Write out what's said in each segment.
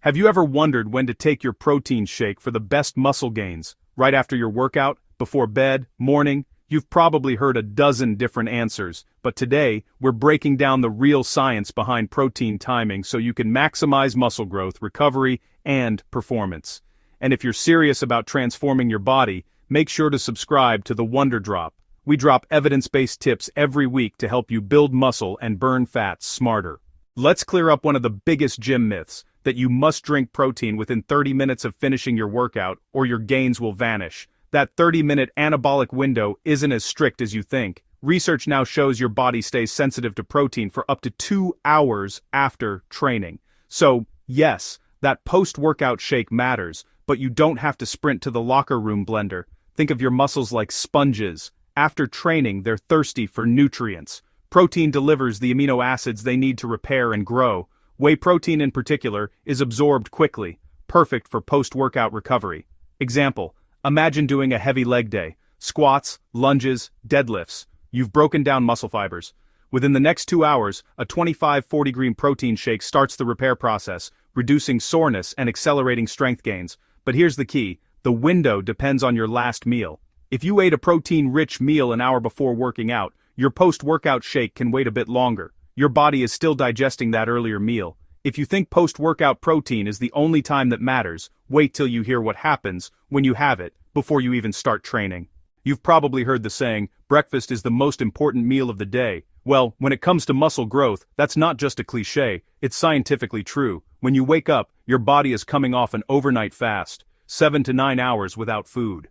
Have you ever wondered when to take your protein shake for the best muscle gains? Right after your workout, before bed, morning? You've probably heard a dozen different answers, but today, we're breaking down the real science behind protein timing so you can maximize muscle growth, recovery, and performance. And if you're serious about transforming your body, make sure to subscribe to the Wonder Drop. We drop evidence-based tips every week to help you build muscle and burn fat smarter. Let's clear up one of the biggest gym myths, that you must drink protein within 30 minutes of finishing your workout or your gains will vanish. That 30-minute anabolic window isn't as strict as you think. Research now shows your body stays sensitive to protein for up to 2 hours after training. So, yes, that post-workout shake matters, but you don't have to sprint to the locker room blender. Think of your muscles like sponges. After training, they're thirsty for nutrients. Protein delivers the amino acids they need to repair and grow. Whey protein in particular is absorbed quickly, perfect for post-workout recovery. Example, imagine doing a heavy leg day, squats, lunges, deadlifts. You've broken down muscle fibers. Within the next 2 hours, a 25-40 green protein shake starts the repair process, reducing soreness and accelerating strength gains. But here's the key, the window depends on your last meal. If you ate a protein-rich meal an hour before working out, your post-workout shake can wait a bit longer. Your body is still digesting that earlier meal. If you think post-workout protein is the only time that matters, wait till you hear what happens when you have it, before you even start training. You've probably heard the saying, breakfast is the most important meal of the day. Well, when it comes to muscle growth, that's not just a cliche, it's scientifically true. When you wake up, your body is coming off an overnight fast, 7 to 9 hours without food.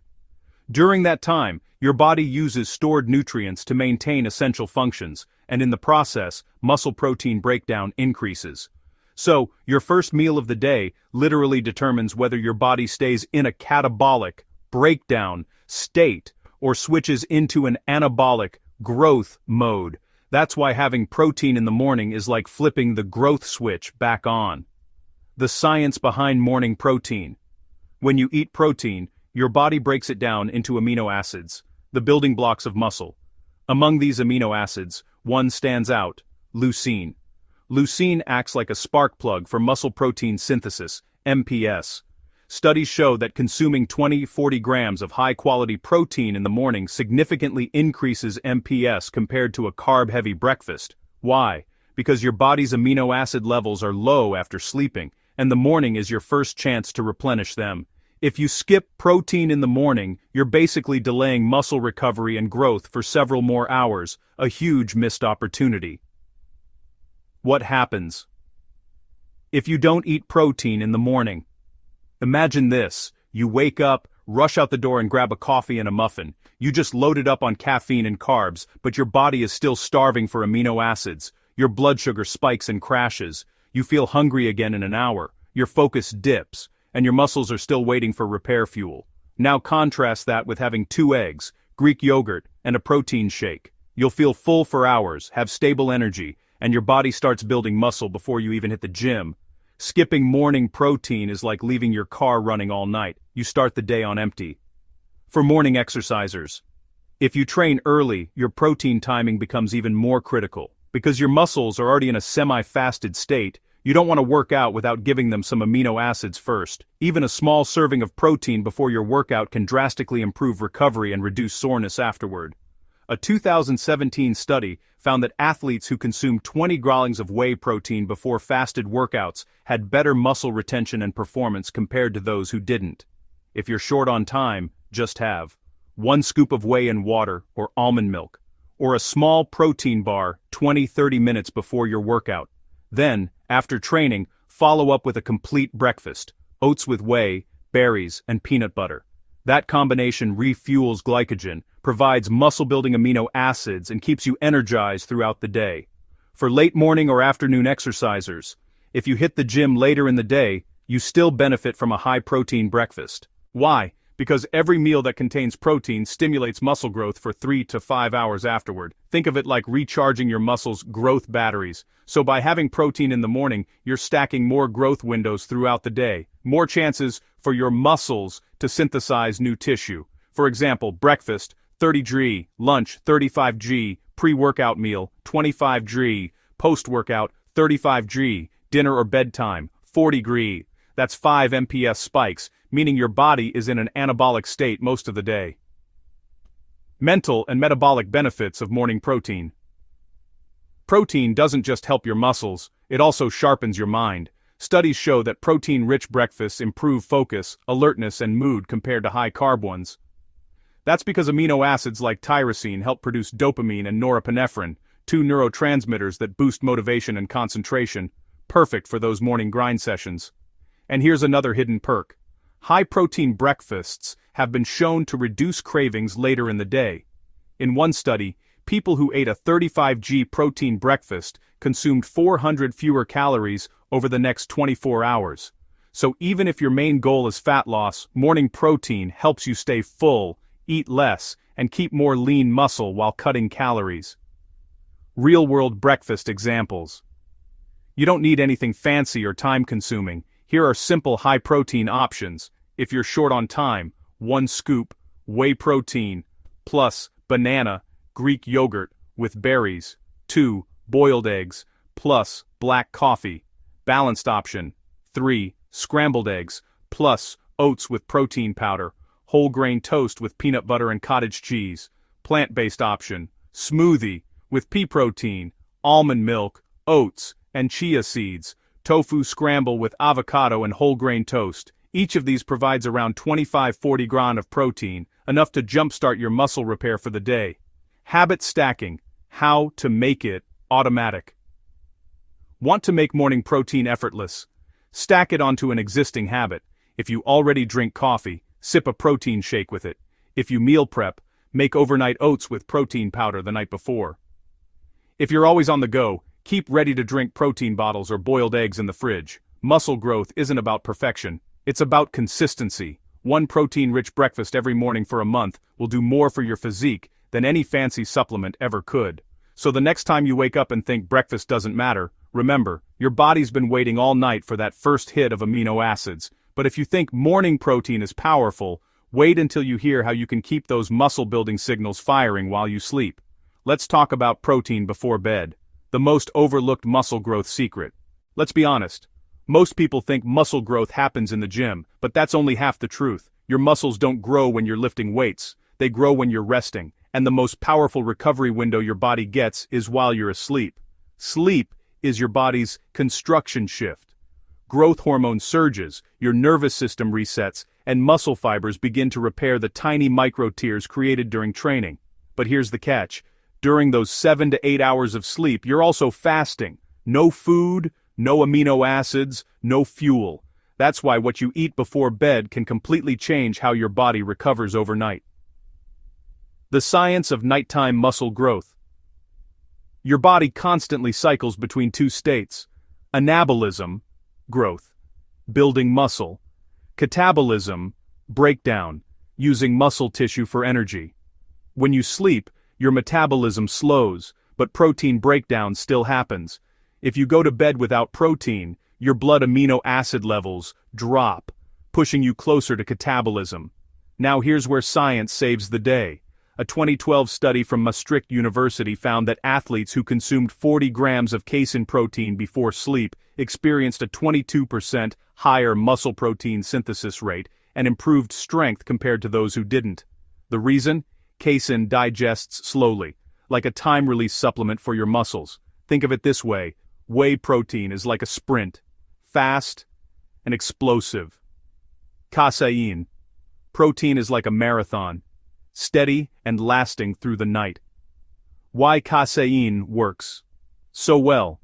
During that time, your body uses stored nutrients to maintain essential functions, and in the process, muscle protein breakdown increases. So, your first meal of the day literally determines whether your body stays in a catabolic, breakdown, state, or switches into an anabolic, growth mode. That's why having protein in the morning is like flipping the growth switch back on. The science behind morning protein. When you eat protein, your body breaks it down into amino acids, the building blocks of muscle. Among these amino acids, one stands out, leucine. Leucine acts like a spark plug for muscle protein synthesis, MPS. Studies show that consuming 20-40 grams of high-quality protein in the morning significantly increases MPS compared to a carb-heavy breakfast. Why? Because your body's amino acid levels are low after sleeping, and the morning is your first chance to replenish them. If you skip protein in the morning, you're basically delaying muscle recovery and growth for several more hours, a huge missed opportunity. What happens if you don't eat protein in the morning? Imagine this, you wake up, rush out the door and grab a coffee and a muffin. You just loaded up on caffeine and carbs, but your body is still starving for amino acids. Your blood sugar spikes and crashes. You feel hungry again in an hour. Your focus dips, and your muscles are still waiting for repair fuel. Now contrast that with having 2 eggs, Greek yogurt, and a protein shake. You'll feel full for hours, have stable energy, and your body starts building muscle before you even hit the gym. Skipping morning protein is like leaving your car running all night. You start the day on empty. For morning exercisers, if you train early, your protein timing becomes even more critical. Because your muscles are already in a semi-fasted state, you don't want to work out without giving them some amino acids first. Even a small serving of protein before your workout can drastically improve recovery and reduce soreness afterward. A 2017 study found that athletes who consumed 20 growlings of whey protein before fasted workouts had better muscle retention and performance compared to those who didn't. If you're short on time, just have 1 scoop of whey in water or almond milk, or a small protein bar 20-30 minutes before your workout. Then, after training, follow up with a complete breakfast, oats with whey, berries, and peanut butter. That combination refuels glycogen, provides muscle-building amino acids, and keeps you energized throughout the day. For late morning or afternoon exercisers, if you hit the gym later in the day, you still benefit from a high-protein breakfast. Why? Because every meal that contains protein stimulates muscle growth for 3 to 5 hours afterward. Think of it like recharging your muscles' growth batteries. So by having protein in the morning, you're stacking more growth windows throughout the day. More chances for your muscles to synthesize new tissue. For example, breakfast, 30 G, lunch, 35 G, pre-workout meal, 25 G, post-workout, 35 G, dinner or bedtime, 40 G. That's 5 MPS spikes, meaning your body is in an anabolic state most of the day. Mental and metabolic benefits of morning protein. Protein doesn't just help your muscles, it also sharpens your mind. Studies show that protein-rich breakfasts improve focus, alertness, and mood compared to high-carb ones. That's because amino acids like tyrosine help produce dopamine and norepinephrine, two neurotransmitters that boost motivation and concentration, perfect for those morning grind sessions. And here's another hidden perk. High-protein breakfasts have been shown to reduce cravings later in the day. In one study, people who ate a 35g protein breakfast consumed 400 fewer calories over the next 24 hours. So even if your main goal is fat loss, morning protein helps you stay full, eat less, and keep more lean muscle while cutting calories. Real-world breakfast examples. You don't need anything fancy or time-consuming. Here are simple high-protein options. If you're short on time, 1 scoop, whey protein, plus banana, Greek yogurt, with berries, 2 boiled eggs, plus black coffee. Balanced option, 3 scrambled eggs, plus oats with protein powder, whole grain toast with peanut butter and cottage cheese. Plant-based option, smoothie, with pea protein, almond milk, oats, and chia seeds. Tofu scramble with avocado and whole grain toast. Each of these provides around 25-40 grams of protein, enough to jumpstart your muscle repair for the day. Habit stacking, how to make it automatic. Want to make morning protein effortless? Stack it onto an existing habit. If you already drink coffee, sip a protein shake with it. If you meal prep, make overnight oats with protein powder the night before. If you're always on the go, keep ready-to-drink protein bottles or boiled eggs in the fridge. Muscle growth isn't about perfection, it's about consistency. One protein-rich breakfast every morning for a month will do more for your physique than any fancy supplement ever could. So the next time you wake up and think breakfast doesn't matter, remember, your body's been waiting all night for that first hit of amino acids. But if you think morning protein is powerful, wait until you hear how you can keep those muscle-building signals firing while you sleep. Let's talk about protein before bed, the most overlooked muscle growth secret. Let's be honest. Most people think muscle growth happens in the gym, but that's only half the truth. Your muscles don't grow when you're lifting weights, they grow when you're resting, and the most powerful recovery window your body gets is while you're asleep. Sleep is your body's construction shift. Growth hormone surges, your nervous system resets, and muscle fibers begin to repair the tiny micro tears created during training. But here's the catch. During those 7 to 8 hours of sleep, you're also fasting. No food, no amino acids, no fuel. That's why what you eat before bed can completely change how your body recovers overnight. The science of nighttime muscle growth. Your body constantly cycles between two states: anabolism, growth, building muscle; catabolism, breakdown, using muscle tissue for energy. When you sleep, your metabolism slows, but protein breakdown still happens. If you go to bed without protein, your blood amino acid levels drop, pushing you closer to catabolism. Now here's where science saves the day. A 2012 study from Maastricht University found that athletes who consumed 40 grams of casein protein before sleep experienced a 22% higher muscle protein synthesis rate and improved strength compared to those who didn't. The reason? Casein digests slowly, like a time-release supplement for your muscles. Think of it this way: whey protein is like a sprint, fast and explosive. Casein. Protein is like a marathon, steady and lasting through the night. Why casein works so well?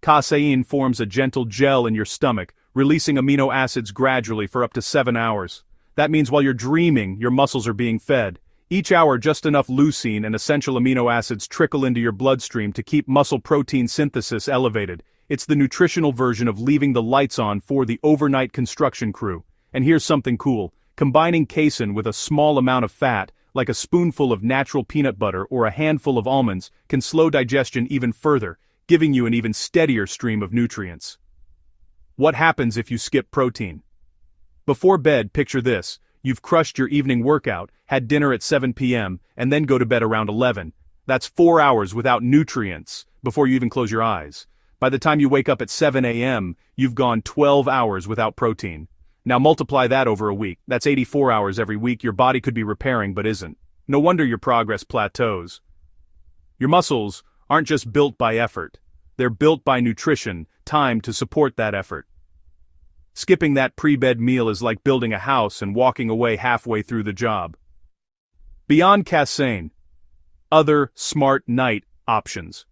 Casein forms a gentle gel in your stomach, releasing amino acids gradually for up to 7 hours. That means while you're dreaming, your muscles are being fed. Each hour, just enough leucine and essential amino acids trickle into your bloodstream to keep muscle protein synthesis elevated. It's the nutritional version of leaving the lights on for the overnight construction crew. And here's something cool. Combining casein with a small amount of fat, like a spoonful of natural peanut butter or a handful of almonds, can slow digestion even further, giving you an even steadier stream of nutrients. What happens if you skip protein? Before bed, picture this. You've crushed your evening workout, had dinner at 7 p.m., and then go to bed around 11. That's 4 hours without nutrients before you even close your eyes. By the time you wake up at 7 a.m., you've gone 12 hours without protein. Now multiply that over a week. That's 84 hours every week your body could be repairing but isn't. No wonder your progress plateaus. Your muscles aren't just built by effort. They're built by nutrition, time to support that effort. Skipping that pre-bed meal is like building a house and walking away halfway through the job. Beyond casein, other smart night options.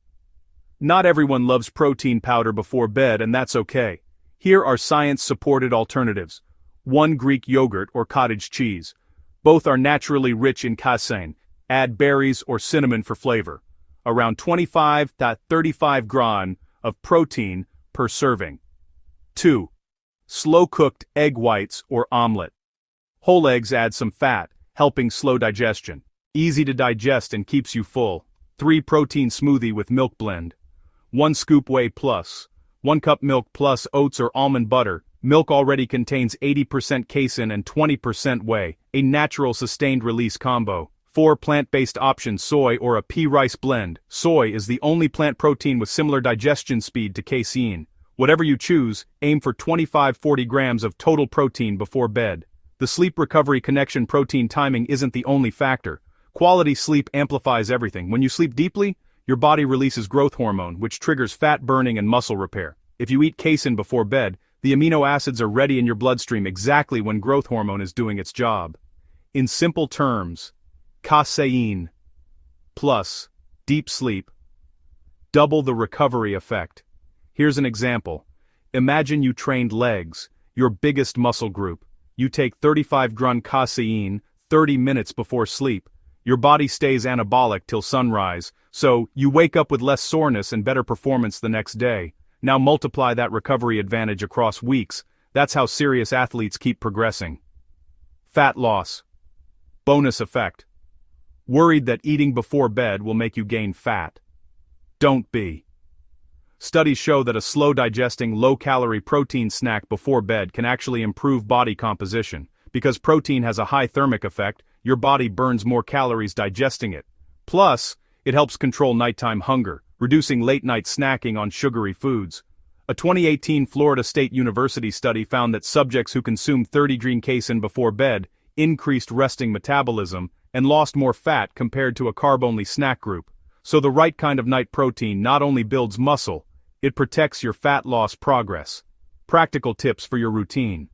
Not everyone loves protein powder before bed, and that's okay. Here are science-supported alternatives. 1 Greek yogurt or cottage cheese. Both are naturally rich in casein. Add berries or cinnamon for flavor. Around 25 to 35 grams of protein per serving. 2. Slow-cooked egg whites or omelet. Whole eggs add some fat, helping slow digestion. Easy to digest and keeps you full. 3 Protein smoothie with milk blend. 1 scoop whey plus. 1 cup milk plus oats or almond butter. Milk already contains 80% casein and 20% whey, a natural sustained release combo. 4 Plant-based options, soy or a pea rice blend. Soy is the only plant protein with similar digestion speed to casein. Whatever you choose, aim for 25-40 grams of total protein before bed. The sleep recovery connection protein timing isn't the only factor. Quality sleep amplifies everything. When you sleep deeply, your body releases growth hormone, which triggers fat burning and muscle repair. If you eat casein before bed, the amino acids are ready in your bloodstream exactly when growth hormone is doing its job. In simple terms, casein plus deep sleep double the recovery effect. Here's an example. Imagine you trained legs, your biggest muscle group. You take 35 grams casein 30 minutes before sleep. Your body stays anabolic till sunrise, so you wake up with less soreness and better performance the next day. Now multiply that recovery advantage across weeks. That's how serious athletes keep progressing. Fat loss. Bonus effect. Worried that eating before bed will make you gain fat? Don't be. Studies show that a slow-digesting, low-calorie protein snack before bed can actually improve body composition. Because protein has a high thermic effect, your body burns more calories digesting it. Plus, it helps control nighttime hunger, reducing late-night snacking on sugary foods. A 2018 Florida State University study found that subjects who consumed 30 grams casein before bed increased resting metabolism and lost more fat compared to a carb-only snack group. So the right kind of night protein not only builds muscle, it protects your fat loss progress. Practical tips for your routine.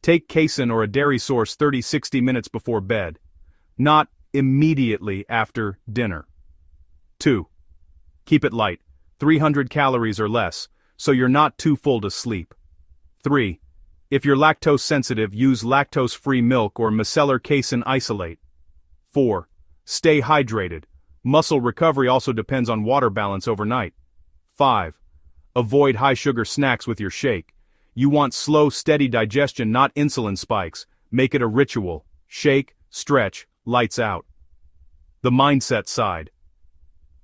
Take casein or a dairy source 30-60 minutes before bed, not immediately after dinner. 2. Keep it light, 300 calories or less, so you're not too full to sleep. 3. If you're lactose sensitive, use lactose-free milk or micellar casein isolate. 4. Stay hydrated. Muscle recovery also depends on water balance overnight. 5. Avoid high-sugar snacks with your shake. You want slow, steady digestion, not insulin spikes. Make it a ritual. Shake, stretch, lights out. The mindset side.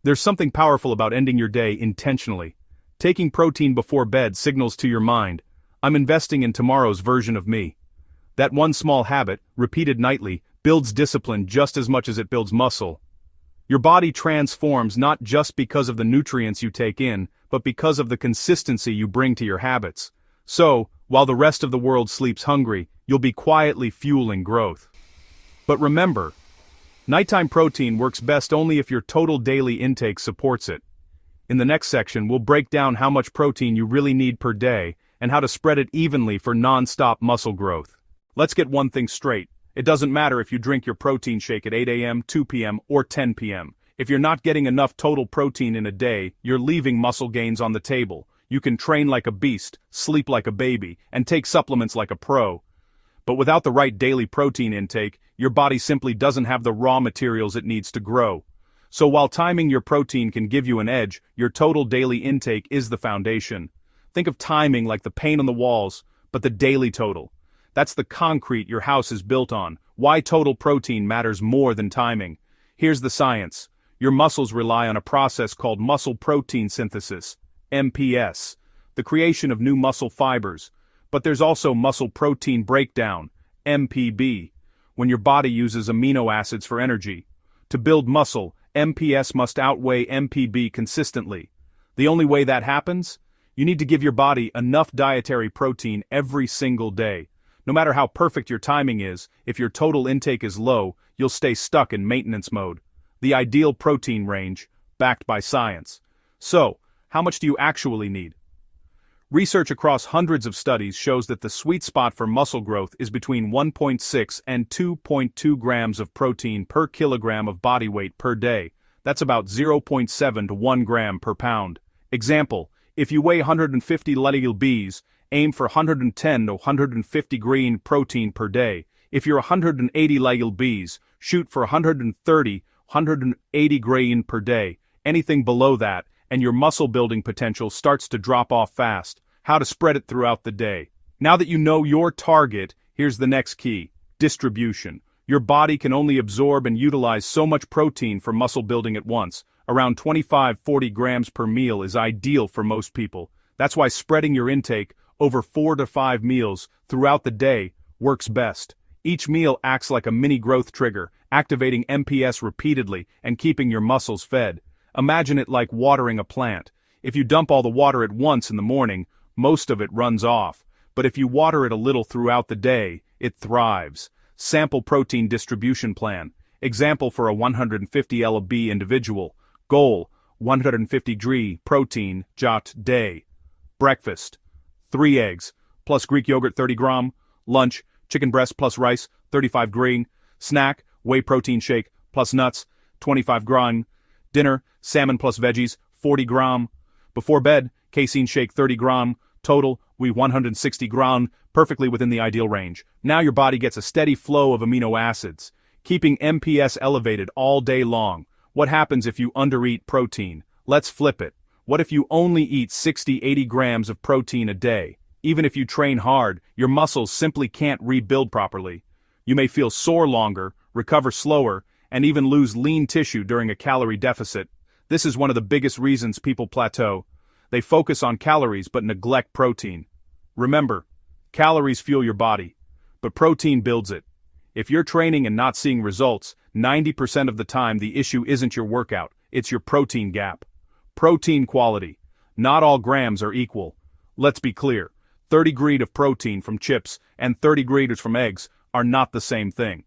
There's something powerful about ending your day intentionally. Taking protein before bed signals to your mind, I'm investing in tomorrow's version of me. That one small habit, repeated nightly, builds discipline just as much as it builds muscle. Your body transforms not just because of the nutrients you take in, but because of the consistency you bring to your habits. So, while the rest of the world sleeps hungry, you'll be quietly fueling growth. But remember, nighttime protein works best only if your total daily intake supports it. In the next section, we'll break down how much protein you really need per day and how to spread it evenly for non-stop muscle growth. Let's get one thing straight. It doesn't matter if you drink your protein shake at 8 a.m., 2 p.m., or 10 p.m. If you're not getting enough total protein in a day, you're leaving muscle gains on the table. You can train like a beast, sleep like a baby, and take supplements like a pro. But without the right daily protein intake, your body simply doesn't have the raw materials it needs to grow. So while timing your protein can give you an edge, your total daily intake is the foundation. Think of timing like the paint on the walls, but the daily total. That's the concrete your house is built on. Why total protein matters more than timing. Here's the science. Your muscles rely on a process called muscle protein synthesis, MPS, the creation of new muscle fibers. But there's also muscle protein breakdown, MPB, when your body uses amino acids for energy. To build muscle, MPS must outweigh MPB consistently. The only way that happens? You need to give your body enough dietary protein every single day. No matter how perfect your timing is, if your total intake is low, you'll stay stuck in maintenance mode. The ideal protein range, backed by science. So, how much do you actually need? Research across hundreds of studies shows that the sweet spot for muscle growth is between 1.6 and 2.2 grams of protein per kilogram of body weight per day. That's about 0.7 to 1 gram per pound. Example, if you weigh 150 lbs, aim for 110 to 150 green protein per day. If you're 180 lbs, shoot for 130, 180 grain per day. Anything below that, and your muscle building potential starts to drop off fast. How to spread it throughout the day. Now that you know your target, here's the next key: distribution. Your body can only absorb and utilize so much protein for muscle building at once. Around 25-40 grams per meal is ideal for most people. That's why spreading your intake over 4 to 5 meals throughout the day works best. Each meal acts like a mini growth trigger, activating MPS repeatedly and keeping your muscles fed. Imagine it like watering a plant. If you dump all the water at once in the morning, most of it runs off. But if you water it a little throughout the day, it thrives. Sample protein distribution plan. Example for a 150 lb individual. Goal: 150 g protein jot day. Breakfast: 3 eggs, plus Greek yogurt 30 gram. Lunch: chicken breast plus rice, 35 green. Snack: whey protein shake plus nuts, 25 gram. Dinner: salmon plus veggies, 40 gram. Before bed: casein shake 30 gram. Total: 160 gram, perfectly within the ideal range. Now your body gets a steady flow of amino acids, keeping MPS elevated all day long. What happens if you undereat protein? Let's flip it. What if you only eat 60-80 grams of protein a day? Even if you train hard, your muscles simply can't rebuild properly. You may feel sore longer, recover slower, and even lose lean tissue during a calorie deficit. This is one of the biggest reasons people plateau. They focus on calories but neglect protein. Remember, calories fuel your body, but protein builds it. If you're training and not seeing results, 90% of the time the issue isn't your workout, it's your protein gap. Protein quality. Not all grams are equal. Let's be clear, 30 grams of protein from chips and 30 grams from eggs are not the same thing.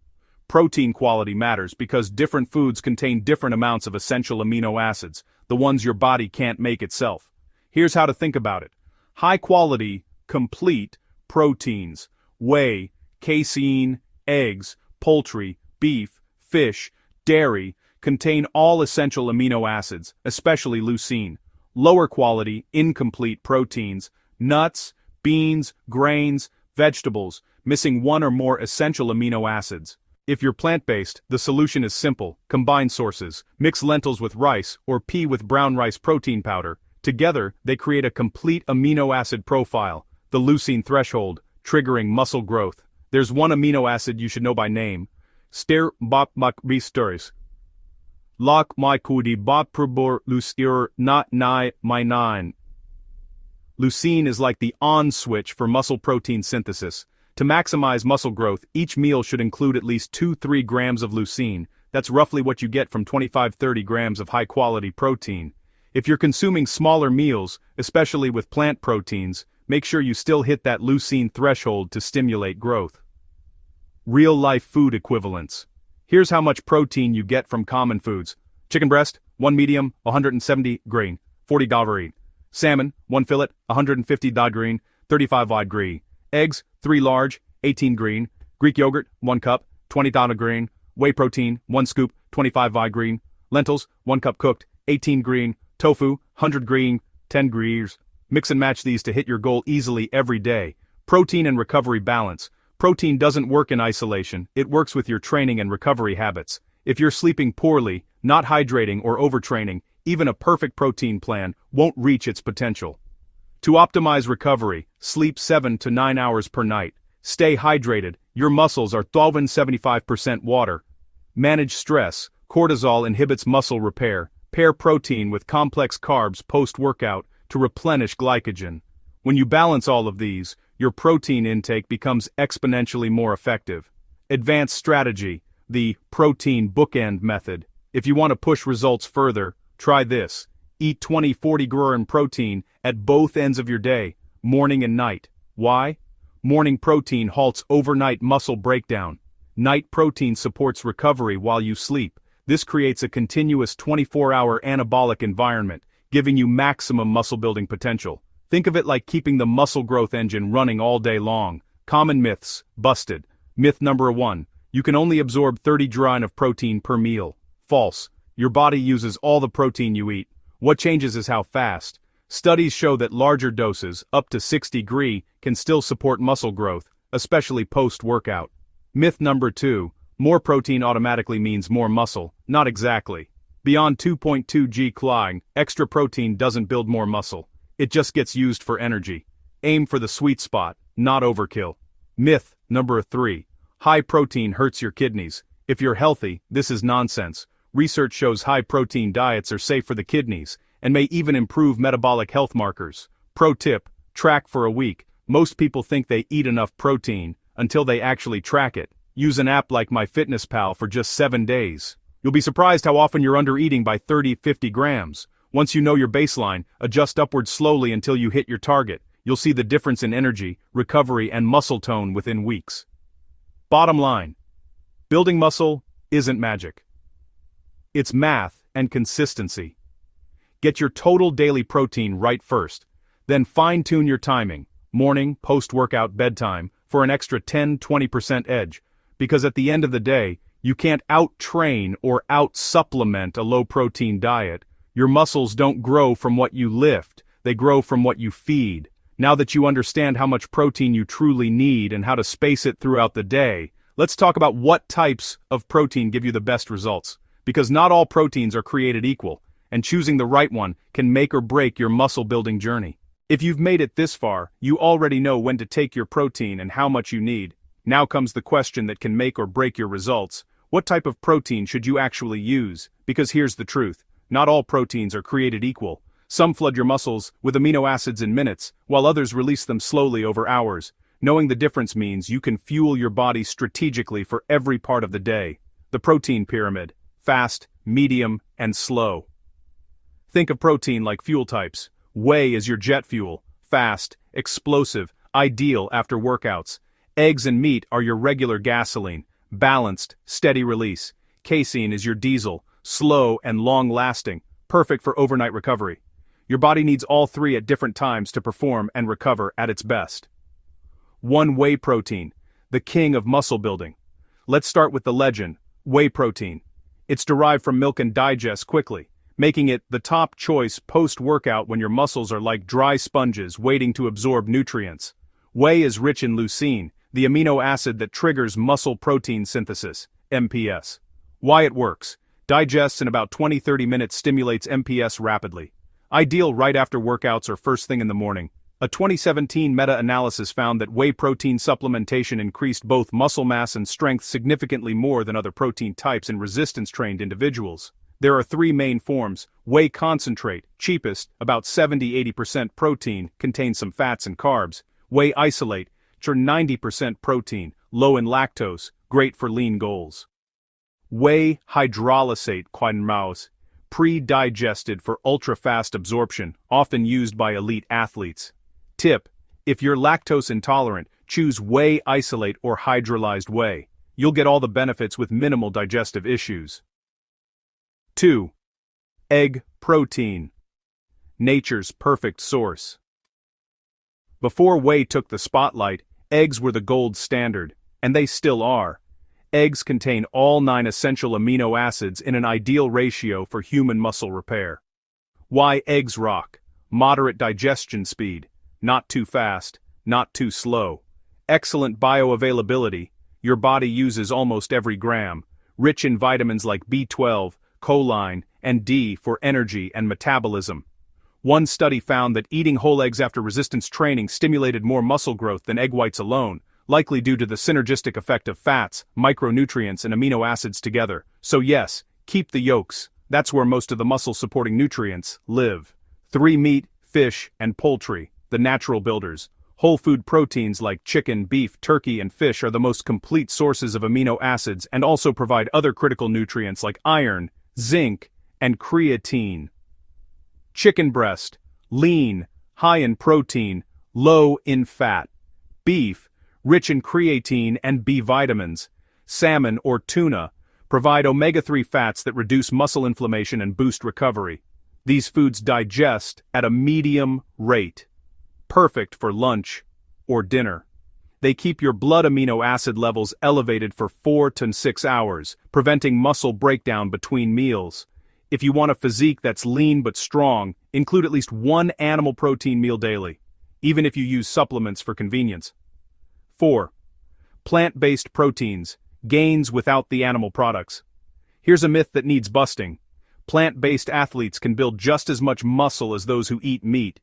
Protein quality matters because different foods contain different amounts of essential amino acids, the ones your body can't make itself. Here's how to think about it. High quality, complete proteins, whey, casein, eggs, poultry, beef, fish, dairy, contain all essential amino acids, especially leucine. Lower quality, incomplete proteins, nuts, beans, grains, vegetables, missing one or more essential amino acids. If you're plant-based, the solution is simple: combine sources. Mix lentils with rice or pea with brown rice protein powder. Together, they create a complete amino acid profile, the leucine threshold, triggering muscle growth. There's one amino acid you should know by name: Stir bop mak bisturis. Lak my kudi bop probor lustir not nai my nine. Leucine is like the on switch for muscle protein synthesis. To maximize muscle growth, each meal should include at least 2-3 grams of leucine. That's roughly what you get from 25-30 grams of high-quality protein. If you're consuming smaller meals, especially with plant proteins, make sure you still hit that leucine threshold to stimulate growth. Real-life food equivalents. Here's how much protein you get from common foods. Chicken breast, 1 medium, 170 grain, 40 green. Salmon, 1 fillet, 150 green, 35 green. Eggs, 3 large, 18 green. Greek yogurt, 1 cup, 20 green. Whey protein, 1 scoop, 25 green. Lentils, 1 cup cooked, 18 green. Tofu, 100 green, 10 greens. Mix and match these to hit your goal easily every day. Protein and recovery balance. Protein doesn't work in isolation, it works with your training and recovery habits. If you're sleeping poorly, not hydrating or overtraining, even a perfect protein plan won't reach its potential. To optimize recovery, sleep 7 to 9 hours per night. Stay hydrated, your muscles are 75% water. Manage stress, cortisol inhibits muscle repair. Pair protein with complex carbs post-workout to replenish glycogen. When you balance all of these, your protein intake becomes exponentially more effective. Advanced strategy, the protein bookend method. If you want to push results further, try this. Eat 20-40 grams of protein at both ends of your day, morning and night. Why? Morning protein halts overnight muscle breakdown. Night protein supports recovery while you sleep. This creates a continuous 24-hour anabolic environment, giving you maximum muscle-building potential. Think of it like keeping the muscle growth engine running all day long. Common myths, busted. Myth number 1. You can only absorb 30 grams of protein per meal. False. Your body uses all the protein you eat. What changes is how fast. Studies show that larger doses, up to 60 grams, can still support muscle growth, especially post-workout. Myth number 2. More protein automatically means more muscle. Not exactly. Beyond 2.2 g, extra protein doesn't build more muscle. It just gets used for energy. Aim for the sweet spot, not overkill. Myth number 3. High protein hurts your kidneys. If you're healthy, this is nonsense. Research shows high-protein diets are safe for the kidneys, and may even improve metabolic health markers. Pro tip, track for a week. Most people think they eat enough protein, until they actually track it. Use an app like MyFitnessPal for just 7 days. You'll be surprised how often you're under-eating by 30-50 grams. Once you know your baseline, adjust upward slowly until you hit your target. You'll see the difference in energy, recovery, and muscle tone within weeks. Bottom line, building muscle isn't magic. It's math and consistency. Get your total daily protein right first, then fine-tune your timing, morning, post-workout, bedtime, for an extra 10-20% edge, because at the end of the day, you can't out-train or out-supplement a low-protein diet. Your muscles don't grow from what you lift, they grow from what you feed. Now that you understand how much protein you truly need and how to space it throughout the day, let's talk about what types of protein give you the best results. Because not all proteins are created equal, and choosing the right one can make or break your muscle-building journey. If you've made it this far, you already know when to take your protein and how much you need. Now comes the question that can make or break your results. What type of protein should you actually use? Because here's the truth. Not all proteins are created equal. Some flood your muscles with amino acids in minutes, while others release them slowly over hours. Knowing the difference means you can fuel your body strategically for every part of the day. The protein pyramid. Fast, medium, and slow. Think of protein like fuel types. Whey is your jet fuel, fast, explosive, ideal after workouts. Eggs and meat are your regular gasoline, balanced, steady release. Casein is your diesel, slow and long-lasting, perfect for overnight recovery. Your body needs all three at different times to perform and recover at its best. 1. Whey protein, the king of muscle building. Let's start with the legend, whey protein. It's derived from milk and digests quickly, making it the top choice post-workout when your muscles are like dry sponges waiting to absorb nutrients. Whey is rich in leucine, the amino acid that triggers muscle protein synthesis, MPS. Why it works. Digests in about 20-30 minutes, stimulates MPS rapidly. Ideal right after workouts or first thing in the morning. A 2017 meta-analysis found that whey protein supplementation increased both muscle mass and strength significantly more than other protein types in resistance-trained individuals. There are 3 main forms. Whey concentrate, cheapest, about 70-80% protein, contains some fats and carbs. Whey isolate, which are 90% protein, low in lactose, great for lean goals. Whey hydrolysate, pre-digested for ultra-fast absorption, often used by elite athletes. Tip: if you're lactose intolerant, choose whey isolate or hydrolyzed whey. You'll get all the benefits with minimal digestive issues. 2. Egg protein. Nature's perfect source. Before whey took the spotlight, eggs were the gold standard, and they still are. Eggs contain all 9 essential amino acids in an ideal ratio for human muscle repair. Why eggs rock? Moderate digestion speed. Not too fast, not too slow. Excellent bioavailability. Your body uses almost every gram. Rich in vitamins like B12, choline, and D for energy and metabolism. One study found that eating whole eggs after resistance training stimulated more muscle growth than egg whites alone, likely due to the synergistic effect of fats, micronutrients, and amino acids together. So yes, keep the yolks. That's where most of the muscle-supporting nutrients live. 3. Meat, fish, and poultry, the natural builders. Whole food proteins like chicken, beef, turkey, and fish are the most complete sources of amino acids and also provide other critical nutrients like iron, zinc, and creatine. Chicken breast, lean, high in protein, low in fat. Beef, rich in creatine and B vitamins. Salmon or tuna provide omega-3 fats that reduce muscle inflammation and boost recovery. These foods digest at a medium rate, perfect for lunch or dinner. They keep your blood amino acid levels elevated for 4 to 6 hours, preventing muscle breakdown between meals. If you want a physique that's lean but strong, include at least one animal protein meal daily, even if you use supplements for convenience. 4. Plant-based proteins, gains without the animal products. Here's a myth that needs busting. Plant-based athletes can build just as much muscle as those who eat meat.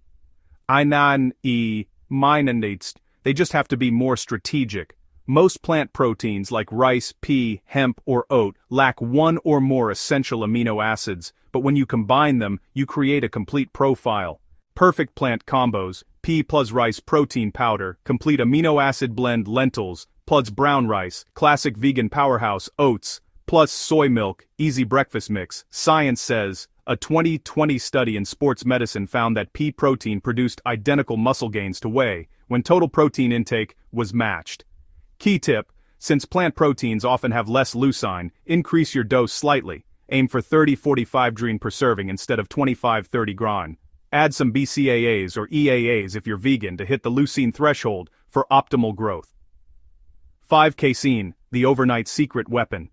They just have to be more strategic. Most plant proteins like rice, pea, hemp, or oat lack one or more essential amino acids, but when you combine them, you create a complete profile. Perfect plant combos: pea plus rice protein powder, complete amino acid blend lentils, plus brown rice, classic vegan powerhouse oats, plus soy milk, easy breakfast mix. Science says, a 2020 study in sports medicine found that pea protein produced identical muscle gains to whey, when total protein intake was matched. Key tip: since plant proteins often have less leucine, increase your dose slightly. Aim for 30-45 green per serving instead of 25-30 gran. Add some BCAAs or EAAs if you're vegan to hit the leucine threshold for optimal growth. 5. Casein, the overnight secret weapon.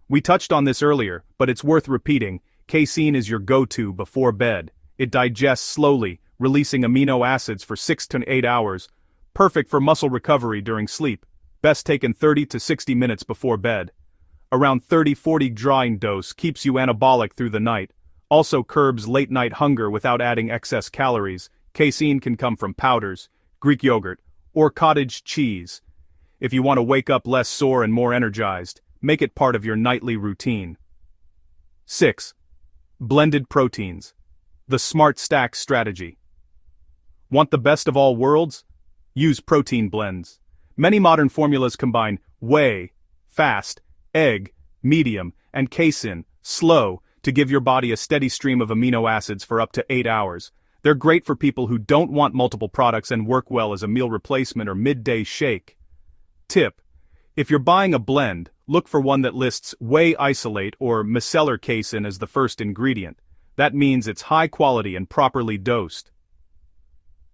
We touched on this earlier, but it's worth repeating. Casein is your go-to before bed. It digests slowly, releasing amino acids for 6 to 8 hours, perfect for muscle recovery during sleep. Best taken 30 to 60 minutes before bed. Around 30-40 drying dose keeps you anabolic through the night. Also curbs late-night hunger without adding excess calories. Casein can come from powders, Greek yogurt, or cottage cheese. If you want to wake up less sore and more energized, make it part of your nightly routine. 6. Blended proteins. The Smart Stack strategy. Want the best of all worlds? Use protein blends. Many modern formulas combine whey, fast, egg, medium, and casein, slow, to give your body a steady stream of amino acids for up to 8 hours. They're great for people who don't want multiple products and work well as a meal replacement or midday shake. Tip: if you're buying a blend, look for one that lists whey isolate or micellar casein as the first ingredient. That means it's high quality and properly dosed.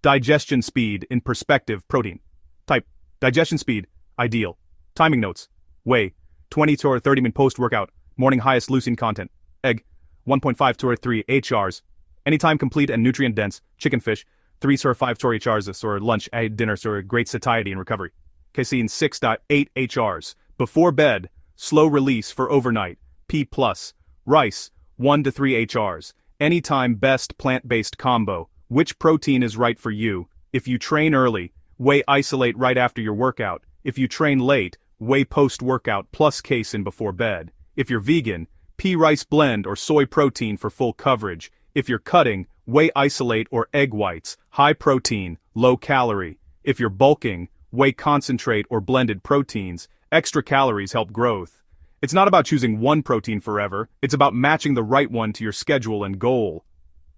Digestion speed in perspective protein. Type: digestion speed, ideal. Timing notes: whey, 20 to 30 minute post-workout, morning highest leucine content. Egg, 1.5 to 3 HRs. Anytime complete and nutrient dense. Chicken fish, 3 to 5 to HRs or lunch, dinner, or great satiety and recovery. Casein 6.8 HRs. Before bed, slow release for overnight. P+. Rice, 1 to 3 HRs. Anytime best plant-based combo. Which protein is right for you? If you train early, whey isolate right after your workout. If you train late, whey post-workout plus casein before bed. If you're vegan, pea rice blend or soy protein for full coverage. If you're cutting, whey isolate or egg whites, high protein, low calorie. If you're bulking, whey concentrate or blended proteins, extra calories help growth. It's not about choosing one protein forever, it's about matching the right one to your schedule and goal.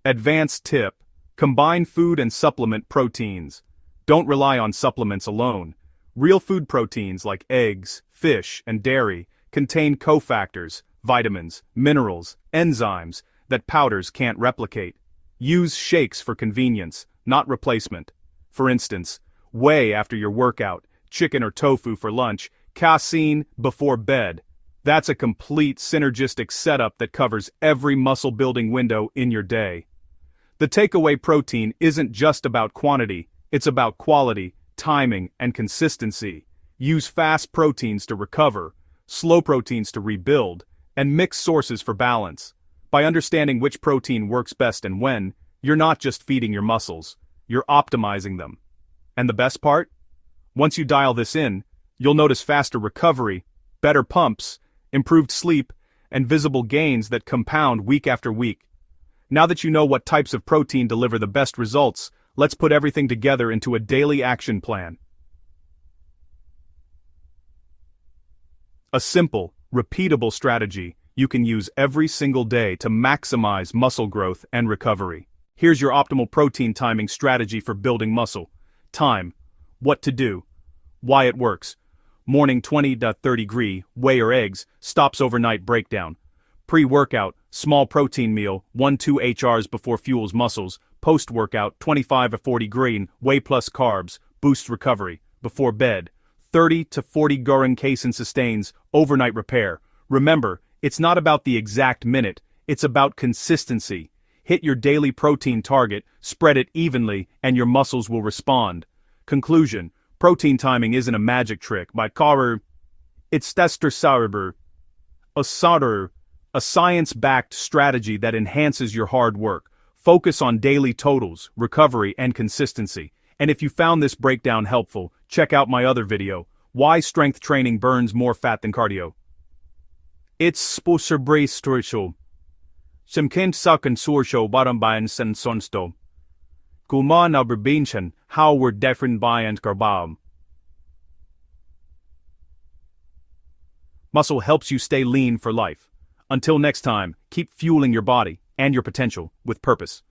Advanced tip: combine food and supplement proteins. Don't rely on supplements alone. Real food proteins like eggs, fish, and dairy contain cofactors, vitamins, minerals, enzymes that powders can't replicate. Use shakes for convenience, not replacement. For instance, whey after your workout, chicken or tofu for lunch, casein before bed. That's a complete synergistic setup that covers every muscle-building window in your day. The takeaway: protein isn't just about quantity, it's about quality, timing, and consistency. Use fast proteins to recover, slow proteins to rebuild, and mix sources for balance. By understanding which protein works best and when, you're not just feeding your muscles, you're optimizing them. And the best part? Once you dial this in, you'll notice faster recovery, better pumps, improved sleep, and visible gains that compound week after week. Now that you know what types of protein deliver the best results, let's put everything together into a daily action plan. A simple, repeatable strategy you can use every single day to maximize muscle growth and recovery. Here's your optimal protein timing strategy for building muscle. Time. What to do. Why it works. Morning 20 to 30 degree, whey or eggs, stops overnight breakdown. Pre-workout, small protein meal, 1-2 HRs before fuels muscles. Post-workout, 25 to 40 green, whey plus carbs, boosts recovery. Before bed, 30 to 40 Gurren casein sustains, overnight repair. Remember, it's not about the exact minute, it's about consistency. Hit your daily protein target, spread it evenly, and your muscles will respond. Conclusion, protein timing isn't a magic trick by Carver. It's Testersauber, a science-backed strategy that enhances your hard work. Focus on daily totals, recovery, and consistency. And if you found this breakdown helpful, check out my other video, Why Strength Training Burns More Fat Than Cardio. It's spårbristrisho. Som kent saken sorsho barambayan sen sonsto. Kuman aberbinchen, how we're different by and garbam. Muscle helps you stay lean for life. Until next time, keep fueling your body and your potential with purpose.